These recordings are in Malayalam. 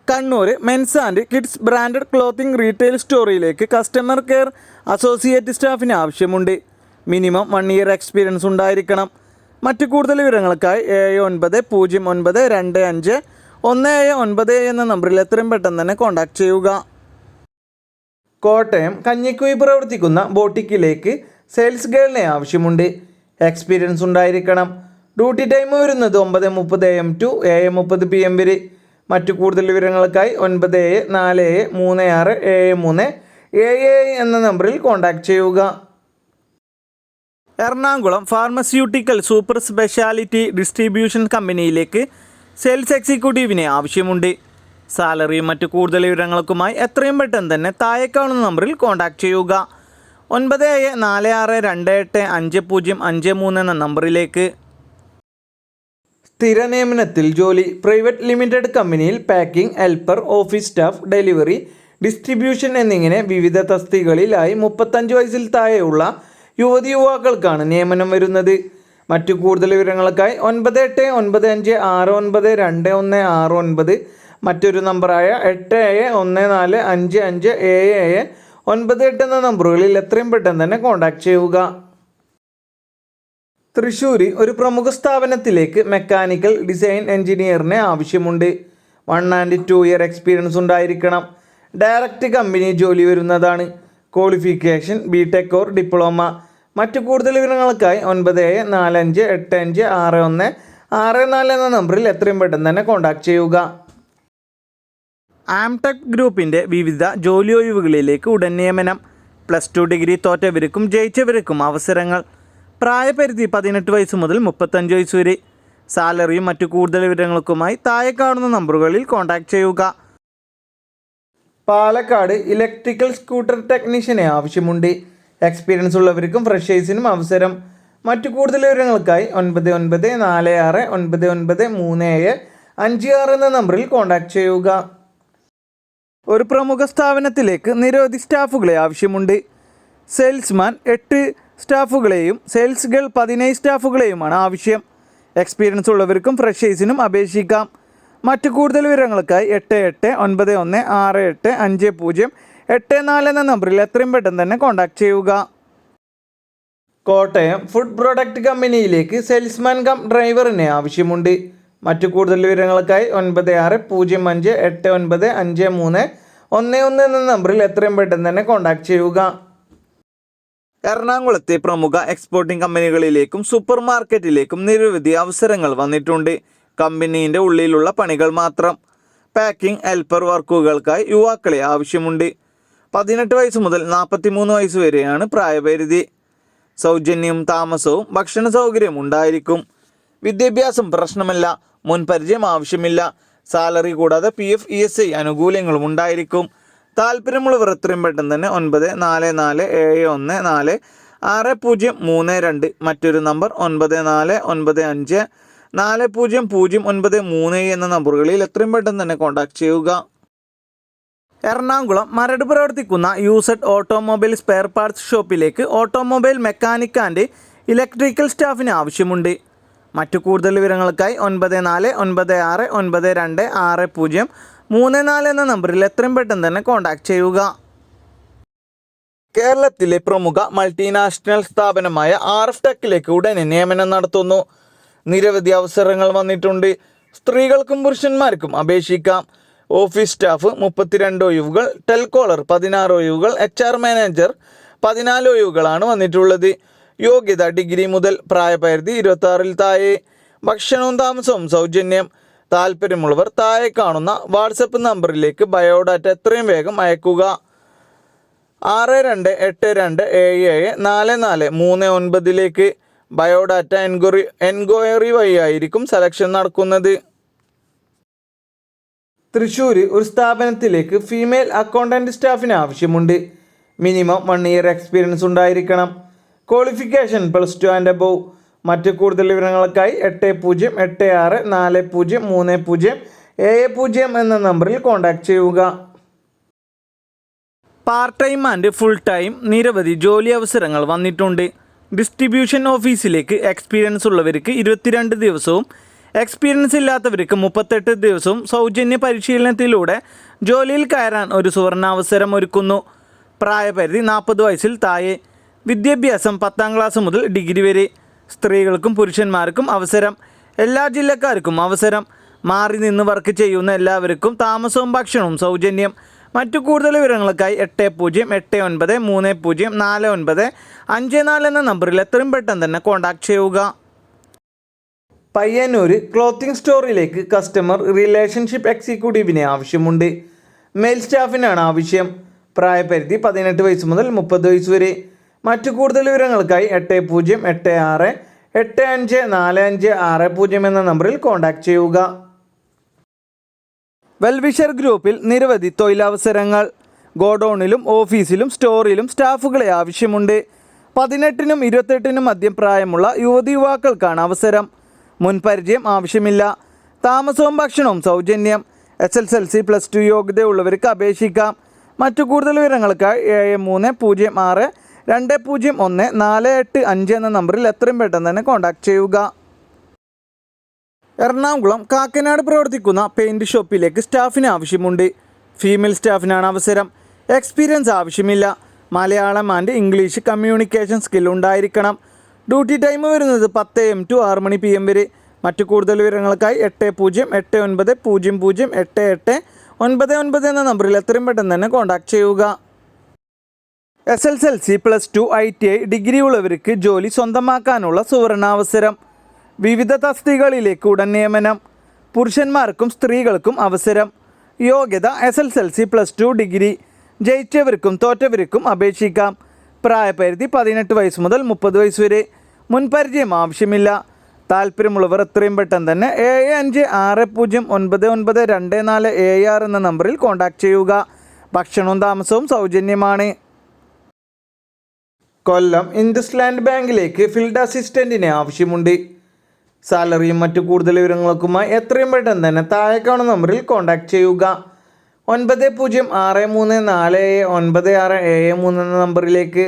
Kannur men's and kids branded clothing retail സ്റ്റോറിലേക്ക് കസ്റ്റമർ കെയർ അസോസിയേറ്റ് സ്റ്റാഫിന് ആവശ്യമുണ്ട്. മിനിമം 1 ഇയർ എക്സ്പീരിയൻസ് ഉണ്ടായിരിക്കണം. മറ്റു കൂടുതൽ വിവരങ്ങൾക്കായി 7995251797 എന്ന നമ്പറിൽ എത്രയും പെട്ടെന്ന് തന്നെ കോൺടാക്ട് ചെയ്യുക. കോട്ടയം കഞ്ഞിക്കുഴി പ്രവർത്തിക്കുന്ന ബോട്ടിക്കിലേക്ക് സെയിൽസ് ഗേളിനെ ആവശ്യമുണ്ട്. എക്സ്പീരിയൻസ് ഉണ്ടായിരിക്കണം. ഡ്യൂട്ടി ടൈം വരുന്നത് 9:30 AM to 7:30 PM വരെ. മറ്റു കൂടുതൽ വിവരങ്ങൾക്കായി 97467377 എന്ന നമ്പറിൽ കോൺടാക്ട് ചെയ്യുക. Ernakulam pharmaceutical super speciality distribution കമ്പനിയിലേക്ക് സെയിൽസ് എക്സിക്യൂട്ടീവിനെ ആവശ്യമുണ്ട്. സാലറിയും മറ്റു കൂടുതൽ വിവരങ്ങൾക്കുമായി എത്രയും പെട്ടെന്ന് തന്നെ താഴെ കാണുന്ന നമ്പറിൽ കോൺടാക്ട് ചെയ്യുക. 9746285053 എന്ന നമ്പറിലേക്ക്. സ്ഥിര നിയമനത്തിൽ ജോലി. പ്രൈവറ്റ് ലിമിറ്റഡ് കമ്പനിയിൽ packing, helper, office staff, delivery, distribution എന്നിങ്ങനെ വിവിധ തസ്തികകളിലായി 35 വയസ്സിൽ താഴെയുള്ള യുവതി യുവാക്കൾക്കാണ് നിയമനം വരുന്നത്. മറ്റു കൂടുതൽ വിവരങ്ങൾക്കായി 9895692169 മറ്റൊരു നമ്പറായ 8714557798 എന്ന നമ്പറുകളിൽ എത്രയും പെട്ടെന്ന് തന്നെ കോൺടാക്ട് ചെയ്യുക. തൃശ്ശൂർ ഒരു പ്രമുഖ സ്ഥാപനത്തിലേക്ക് മെക്കാനിക്കൽ ഡിസൈൻ എഞ്ചിനീയറിനെ ആവശ്യമുണ്ട്. 1 and 2 ഇയർ എക്സ്പീരിയൻസ് ഉണ്ടായിരിക്കണം. ഡയറക്റ്റ് കമ്പനി ജോലി വരുന്നതാണ്. Qualification BTech or diploma. മറ്റു കൂടുതൽ വിവരങ്ങൾക്കായി 9745856164 എന്ന നമ്പറിൽ എത്രയും പെട്ടെന്ന് തന്നെ കോൺടാക്ട് ചെയ്യുക. ആംടെക് ഗ്രൂപ്പിൻ്റെ വിവിധ ജോലി ഒഴിവുകളിലേക്ക് ഉടൻ നിയമനം. +2 ഡിഗ്രി തോറ്റവർക്കും ജയിച്ചവർക്കും അവസരങ്ങൾ. പ്രായപരിധി 18 വയസ്സ് മുതൽ 35 വയസ്സ് വരെ. സാലറിയും മറ്റു കൂടുതൽ വിവരങ്ങൾക്കുമായി താഴെ കാണുന്ന നമ്പറുകളിൽ കോൺടാക്ട് ചെയ്യുക. പാലക്കാട് ഇലക്ട്രിക്കൽ സ്കൂട്ടർ ടെക്നീഷ്യനെ ആവശ്യമുണ്ട്. എക്സ്പീരിയൻസ് ഉള്ളവർക്കും ഫ്രഷേഴ്സിനും അവസരം. മറ്റു കൂടുതൽ വിവരങ്ങൾക്കായി 9946993756 എന്ന നമ്പറിൽ കോൺടാക്ട് ചെയ്യുക. ഒരു പ്രമുഖ സ്ഥാപനത്തിലേക്ക് നിരവധി സ്റ്റാഫുകളെ ആവശ്യമുണ്ട്. സെയിൽസ്മാൻ 8 സ്റ്റാഫുകളെയും സെയിൽസ് ഗേൾ 17 സ്റ്റാഫുകളെയുമാണ് ആവശ്യം. എക്സ്പീരിയൻസ് ഉള്ളവർക്കും ഫ്രഷേഴ്സിനും അപേക്ഷിക്കാം. മറ്റു കൂടുതൽ വിവരങ്ങൾക്കായി 8891685084 എന്ന നമ്പറിൽ എത്രയും പെട്ടെന്ന് തന്നെ കോൺടാക്ട് ചെയ്യുക. കോട്ടയം ഫുഡ് പ്രൊഡക്റ്റ് കമ്പനിയിലേക്ക് സെയിൽസ്മാൻ കം ഡ്രൈവറിനെ ആവശ്യമുണ്ട്. മറ്റു കൂടുതൽ വിവരങ്ങൾക്കായി 9605895311 എന്ന നമ്പറിൽ എത്രയും പെട്ടെന്ന് തന്നെ കോൺടാക്ട് ചെയ്യുക. എറണാകുളത്തെ പ്രമുഖ എക്സ്പോർട്ടിംഗ് കമ്പനികളിലേക്കും സൂപ്പർ മാർക്കറ്റിലേക്കും നിരവധി അവസരങ്ങൾ വന്നിട്ടുണ്ട്. കമ്പനീൻ്റെ ഉള്ളിലുള്ള പണികൾ മാത്രം. പാക്കിംഗ്, ഹെൽപ്പർ വർക്കുകൾക്കായി യുവാക്കളെ ആവശ്യമുണ്ട്. 18 വയസ്സ് മുതൽ 43 വയസ്സ് വരെയാണ് പ്രായപരിധി. സൗജന്യവും താമസവും ഭക്ഷണ സൗകര്യവും ഉണ്ടായിരിക്കും. വിദ്യാഭ്യാസം പ്രശ്നമല്ല. മുൻപരിചയം ആവശ്യമില്ല. സാലറി കൂടാതെ PF ESI ആനുകൂല്യങ്ങളും ഉണ്ടായിരിക്കും. താല്പര്യമുള്ളവർ എത്രയും പെട്ടെന്ന് തന്നെ 9447146032 മറ്റൊരു നമ്പർ 94954009 എന്ന നമ്പറുകളിൽ എത്രയും പെട്ടെന്ന് തന്നെ കോൺടാക്ട് ചെയ്യുക. എറണാകുളം മരട് പ്രവർത്തിക്കുന്ന യൂസഡ് ഓട്ടോമൊബൈൽ സ്പെയർ പാർട്സ് ഷോപ്പിലേക്ക് ഓട്ടോമൊബൈൽ മെക്കാനിക് ആൻഡ് ഇലക്ട്രിക്കൽ സ്റ്റാഫിന് ആവശ്യമുണ്ട്. മറ്റു കൂടുതൽ വിവരങ്ങൾക്കായി 9492266034 എന്ന നമ്പറിൽ എത്രയും പെട്ടെന്ന് തന്നെ കോൺടാക്ട് ചെയ്യുക. കേരളത്തിലെ പ്രമുഖ മൾട്ടിനാഷണൽ സ്ഥാപനമായ RF ടെക്കിലേക്ക് ഉടനെ നിയമനം നടത്തുന്നു. നിരവധി അവസരങ്ങൾ വന്നിട്ടുണ്ട്. സ്ത്രീകൾക്കും പുരുഷന്മാർക്കും അപേക്ഷിക്കാം. ഓഫീസ് സ്റ്റാഫ് 32 ഒഴിവുകൾ, ടെൽകോളർ 16 ഒഴിവുകൾ, HR മാനേജർ 14 ഒഴിവുകളാണ് വന്നിട്ടുള്ളത്. യോഗ്യത ഡിഗ്രി മുതൽ. പ്രായപരിധി 26-ൽ താഴെ. ഭക്ഷണവും താമസവും സൗജന്യം. താല്പര്യമുള്ളവർ താഴെ കാണുന്ന വാട്സപ്പ് നമ്പറിലേക്ക് ബയോഡാറ്റ എത്രയും വേഗം അയക്കുക. 6282774439 ബയോഡാറ്റ എൻക്വയറി വഴിയായിരിക്കും സെലക്ഷൻ നടക്കുന്നത്. തൃശ്ശൂർ ഒരു സ്ഥാപനത്തിലേക്ക് ഫീമെയിൽ അക്കൗണ്ടൻറ്റ് സ്റ്റാഫിന് ആവശ്യമുണ്ട്. മിനിമം 1 ഇയർ എക്സ്പീരിയൻസ് ഉണ്ടായിരിക്കണം. Qualification +2 and above. മറ്റു കൂടുതൽ വിവരങ്ങൾക്കായി 8086403070 എന്ന നമ്പറിൽ കോൺടാക്ട് ചെയ്യുക. Part time and full time നിരവധി ജോലി അവസരങ്ങൾ വന്നിട്ടുണ്ട്. ഡിസ്ട്രിബ്യൂഷൻ ഓഫീസിലേക്ക് എക്സ്പീരിയൻസ് ഉള്ളവർക്ക് 22 ദിവസവും എക്സ്പീരിയൻസ് ഇല്ലാത്തവർക്ക് 38 ദിവസവും സൗജന്യ പരിശീലനത്തിലൂടെ ജോലിയിൽ കയറാൻ ഒരു സുവർണാവസരം ഒരുക്കുന്നു. പ്രായപരിധി 40 വയസ്സിൽ താഴെ. വിദ്യാഭ്യാസം 10ാം ക്ലാസ് മുതൽ ഡിഗ്രി വരെ. സ്ത്രീകൾക്കും പുരുഷന്മാർക്കും അവസരം. എല്ലാ ജില്ലക്കാർക്കും അവസരം. മാറി നിന്ന് വർക്ക് ചെയ്യുന്ന എല്ലാവർക്കും താമസവും ഭക്ഷണവും സൗജന്യം. മറ്റു കൂടുതൽ വിവരങ്ങൾക്കായി 8080304954 എന്ന നമ്പറിൽ എത്രയും പെട്ടെന്ന് തന്നെ കോൺടാക്ട് ചെയ്യുക. പയ്യന്നൂർ ക്ലോത്തിങ് സ്റ്റോറിലേക്ക് കസ്റ്റമർ റിലേഷൻഷിപ്പ് എക്സിക്യൂട്ടീവിനെ ആവശ്യമുണ്ട്. മെയിൽ സ്റ്റാഫിനാണ് ആവശ്യം. പ്രായപരിധി 18 വയസ്സ് മുതൽ 30 വയസ്സ് വരെ. മറ്റു കൂടുതൽ വിവരങ്ങൾക്കായി 8086854560 എന്ന നമ്പറിൽ കോൺടാക്ട് ചെയ്യുക. വെൽവിഷർ ഗ്രൂപ്പിൽ നിരവധി തൊഴിലവസരങ്ങൾ. ഗോഡൌണിലും ഓഫീസിലും സ്റ്റോറിലും സ്റ്റാഫുകളെ ആവശ്യമുണ്ട്. 18നും 28നും മധ്യം പ്രായമുള്ള യുവതി യുവാക്കൾക്കാണ് അവസരം. മുൻപരിചയം ആവശ്യമില്ല. താമസവും ഭക്ഷണവും സൗജന്യം. SSLC +2 യോഗ്യതയുള്ളവർക്ക് അപേക്ഷിക്കാം. മറ്റു കൂടുതൽ വിവരങ്ങൾക്കായി 7306201485 എന്ന നമ്പറിൽ എത്രയും പെട്ടെന്ന് തന്നെ കോൺടാക്ട് ചെയ്യുക. എറണാകുളം കാക്കനാട് പ്രവർത്തിക്കുന്ന പെയിൻറ് ഷോപ്പിലേക്ക് സ്റ്റാഫിന് ആവശ്യമുണ്ട്. ഫീമെയിൽ സ്റ്റാഫിനാണ് അവസരം. എക്സ്പീരിയൻസ് ആവശ്യമില്ല. Malayalam and English communication skill ഉണ്ടായിരിക്കണം. ഡ്യൂട്ടി ടൈം വരുന്നത് 10 AM to 6 PM വരെ. മറ്റു കൂടുതൽ വിവരങ്ങൾക്കായി 8089008899 എന്ന നമ്പറിൽ എത്രയും പെട്ടെന്ന് തന്നെ കോൺടാക്ട് ചെയ്യുക. SSLC +2 ITI ഡിഗ്രി ഉള്ളവർക്ക് ജോലി സ്വന്തമാക്കാനുള്ള സുവർണാവസരം. വിവിധ തസ്തികകളിലേക്ക് ഉടൻ നിയമനം. പുരുഷന്മാർക്കും സ്ത്രീകൾക്കും അവസരം. യോഗ്യത SSLC +2 ഡിഗ്രി. ജയിച്ചവർക്കും തോറ്റവർക്കും അപേക്ഷിക്കാം. പ്രായപരിധി 18 വയസ്സ് മുതൽ 30 വയസ്സ് വരെ. മുൻപരിചയം ആവശ്യമില്ല. താല്പര്യമുള്ളവർ എത്രയും പെട്ടെന്ന് തന്നെ 7560992476 എന്ന നമ്പറിൽ കോൺടാക്ട് ചെയ്യുക. ഭക്ഷണവും താമസവും സൗജന്യമാണ്. കൊല്ലം ഇൻഡസ്ലാൻഡ് ബാങ്കിലേക്ക് ഫീൽഡ് അസിസ്റ്റൻറ്റിനെ ആവശ്യമുണ്ട്. സാലറിയും മറ്റു കൂടുതൽ വിവരങ്ങൾക്കുമായി എത്രയും പെട്ടെന്ന് തന്നെ താഴെ കാണുന്ന നമ്പറിൽ കോൺടാക്ട് ചെയ്യുക. 9063479673 എന്ന നമ്പറിലേക്ക്.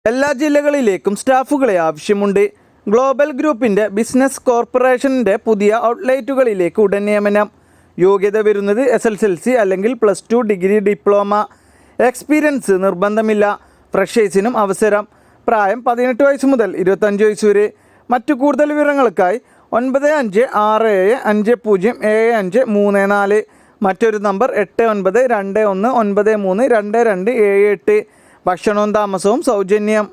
എല്ലാ ജില്ലകളിലേക്കും സ്റ്റാഫുകളെ ആവശ്യമുണ്ട്. ഗ്ലോബൽ ഗ്രൂപ്പിൻ്റെ ബിസിനസ് കോർപ്പറേഷൻ്റെ പുതിയ ഔട്ട്ലെറ്റുകളിലേക്ക് ഉടൻ നിയമനം. യോഗ്യത വരുന്നത് SSLC അല്ലെങ്കിൽ +2 ഡിഗ്രി ഡിപ്ലോമ. എക്സ്പീരിയൻസ് നിർബന്ധമില്ല. ഫ്രഷേഴ്സിനും അവസരം. പ്രായം 18 വയസ്സ് മുതൽ 25 വയസ്സ് വരെ. മറ്റു കൂടുതൽ വിവരങ്ങൾക്കായി 9567507534. മറ്റൊരു നമ്പർ 8921932278. ഭക്ഷണവും താമസവും സൗജന്യം.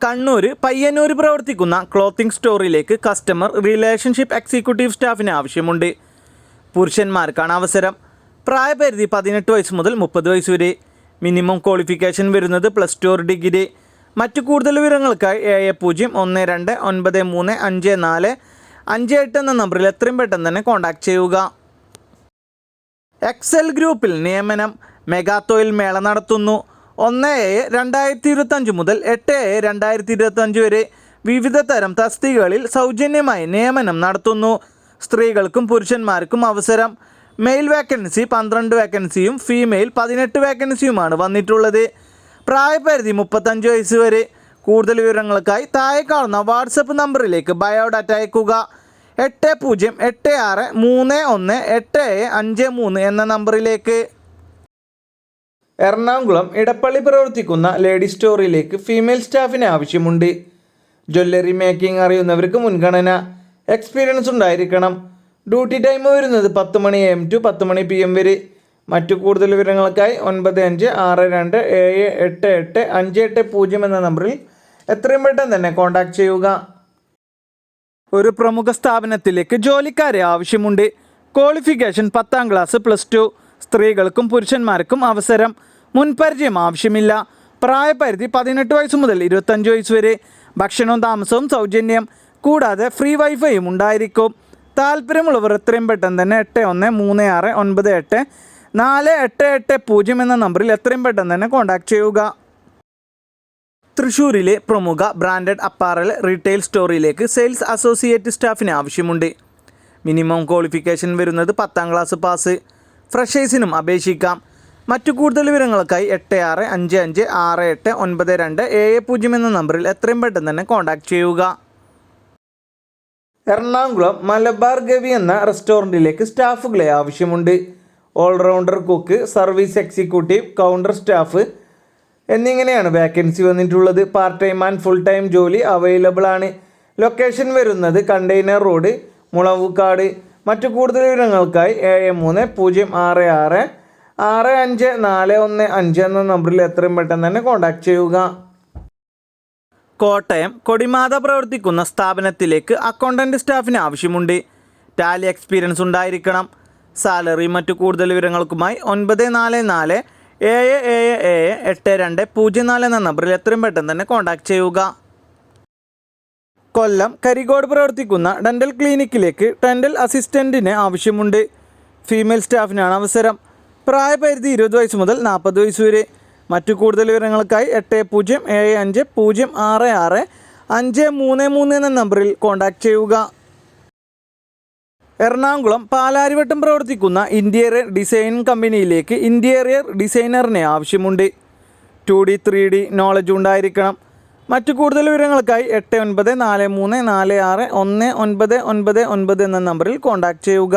കണ്ണൂർ പയ്യന്നൂർ പ്രവർത്തിക്കുന്ന ക്ലോത്തിങ് സ്റ്റോറിലേക്ക് കസ്റ്റമർ റിലേഷൻഷിപ്പ് എക്സിക്യൂട്ടീവ് സ്റ്റാഫിന് ആവശ്യമുണ്ട്. പുരുഷന്മാർക്കാണ് അവസരം. പ്രായപരിധി 18 വയസ്സ് മുതൽ 30 വയസ്സ് വരെ. മിനിമം ക്വാളിഫിക്കേഷൻ വരുന്നത് +2 ഡിഗ്രി. മറ്റു കൂടുതൽ വിവരങ്ങൾക്കായി 7012935458 എന്ന നമ്പറിൽ എത്രയും പെട്ടെന്ന് തന്നെ കോൺടാക്ട് ചെയ്യുക. എക്സൽ ഗ്രൂപ്പിൽ നിയമനം. മെഗാ തൊഴിൽ മേള നടത്തുന്നു. 1/7/2025 മുതൽ 8/7/2025 വരെ. വിവിധ തരം തസ്തികകളിൽ സൗജന്യമായി നിയമനം നടത്തുന്നു. സ്ത്രീകൾക്കും പുരുഷന്മാർക്കും അവസരം. മെയിൽ വേക്കൻസി 12 വേക്കൻസിയും ഫീമെയിൽ 18 വേക്കൻസിയുമാണ് വന്നിട്ടുള്ളത്. പ്രായപരിധി 35 വയസ്സ് വരെ. കൂടുതൽ വിവരങ്ങൾക്കായി താഴെ കാണുന്ന വാട്സപ്പ് നമ്പറിലേക്ക് ബയോഡാറ്റ അയക്കുക. 8086318753 എന്ന നമ്പറിലേക്ക്. എറണാകുളം ഇടപ്പള്ളി പ്രവർത്തിക്കുന്ന ലേഡി സ്റ്റോറിലേക്ക് ഫീമെയിൽ സ്റ്റാഫിന് ആവശ്യമുണ്ട്. ജ്വല്ലറി മേക്കിംഗ് അറിയുന്നവർക്ക് മുൻഗണന. എക്സ്പീരിയൻസ് ഉണ്ടായിരിക്കണം. ഡ്യൂട്ടി ടൈം വരുന്നത് 10 AM to 10 PM വരെ. മറ്റു കൂടുതൽ വിവരങ്ങൾക്കായി 9562788580 എന്ന നമ്പറിൽ എത്രയും പെട്ടെന്ന് തന്നെ കോൺടാക്ട് ചെയ്യുക. ഒരു പ്രമുഖ സ്ഥാപനത്തിലേക്ക് ജോലിക്കാരെ ആവശ്യമുണ്ട്. Qualification 10ാം class +2. സ്ത്രീകൾക്കും പുരുഷന്മാർക്കും അവസരം. മുൻപരിചയം ആവശ്യമില്ല. പ്രായപരിധി 18 വയസ്സ് മുതൽ 25 വയസ്സ് വരെ. ഭക്ഷണവും താമസവും സൗജന്യം. കൂടാതെ ഫ്രീ വൈഫൈയും ഉണ്ടായിരിക്കും. താല്പര്യമുള്ളവർ എത്രയും പെട്ടെന്ന് തന്നെ 8136984880 എന്ന നമ്പറിൽ എത്രയും പെട്ടെന്ന് തന്നെ കോൺടാക്ട് ചെയ്യുക. തൃശ്ശൂരിലെ പ്രമുഖ ബ്രാൻഡഡ് അപ്പാറൽ റീറ്റെയിൽ സ്റ്റോറിലേക്ക് സെയിൽസ് അസോസിയേറ്റ് സ്റ്റാഫിന് ആവശ്യമുണ്ട്. മിനിമം ക്വാളിഫിക്കേഷൻ വരുന്നത് 10ാം ക്ലാസ് പാസ്. ഫ്രഷേഴ്സിനും അപേക്ഷിക്കാം. മറ്റു കൂടുതൽ വിവരങ്ങൾക്കായി 8655689270 എന്ന നമ്പറിൽ എത്രയും പെട്ടെന്ന് തന്നെ കോൺടാക്ട് ചെയ്യുക. എറണാകുളം മലബാർ ഗവി എന്ന റെസ്റ്റോറൻറ്റിലേക്ക് സ്റ്റാഫുകളെ ആവശ്യമുണ്ട്. Allrounder cook, service executive, counter staff എന്നിങ്ങനെയാണ് വേക്കൻസി വന്നിട്ടുള്ളത്. Part time and full time ജോലി അവൈലബിൾ ആണ്. ലൊക്കേഷൻ വരുന്നത് കണ്ടെയ്നർ റോഡ്, മുളവുക്കാട്. മറ്റു കൂടുതൽ വിവരങ്ങൾക്കായി 7306665415 എന്ന നമ്പറിൽ എത്രയും പെട്ടെന്ന് തന്നെ കോൺടാക്ട് ചെയ്യുക. കോട്ടയം കൊടിമാത പ്രവർത്തിക്കുന്ന സ്ഥാപനത്തിലേക്ക് അക്കൗണ്ടൻറ്റ് സ്റ്റാഫിന് ആവശ്യമുണ്ട്. ടാലി എക്സ്പീരിയൻസ് ഉണ്ടായിരിക്കണം. സാലറി മറ്റു കൂടുതൽ വിവരങ്ങൾക്കുമായി 9447778204 എന്ന നമ്പറിൽ എത്രയും പെട്ടെന്ന് തന്നെ കോൺടാക്ട് ചെയ്യുക. കൊല്ലം കരികോട് പ്രവർത്തിക്കുന്ന ഡെൻ്റൽ ക്ലിനിക്കിലേക്ക് ഡെൻ്റൽ അസിസ്റ്റൻറ്റിന് ആവശ്യമുണ്ട്. ഫീമെയിൽ സ്റ്റാഫിനാണ് അവസരം. പ്രായപരിധി 20 വയസ്സ് മുതൽ 40 വയസ്സ് വരെ. മറ്റു കൂടുതൽ വിവരങ്ങൾക്കായി 8075066533 എന്ന നമ്പറിൽ കോൺടാക്ട് ചെയ്യുക. എറണാകുളം പാലാരിവട്ടം പ്രവർത്തിക്കുന്ന ഇൻറ്റീരിയർ ഡിസൈൻ കമ്പനിയിലേക്ക് ഇൻറ്റീരിയർ ഡിസൈനറിനെ ആവശ്യമുണ്ട്. 2D 3D നോളജ് ഉണ്ടായിരിക്കണം. മറ്റു കൂടുതൽ വിവരങ്ങൾക്കായി 8943461999 എന്ന നമ്പറിൽ കോൺടാക്ട് ചെയ്യുക.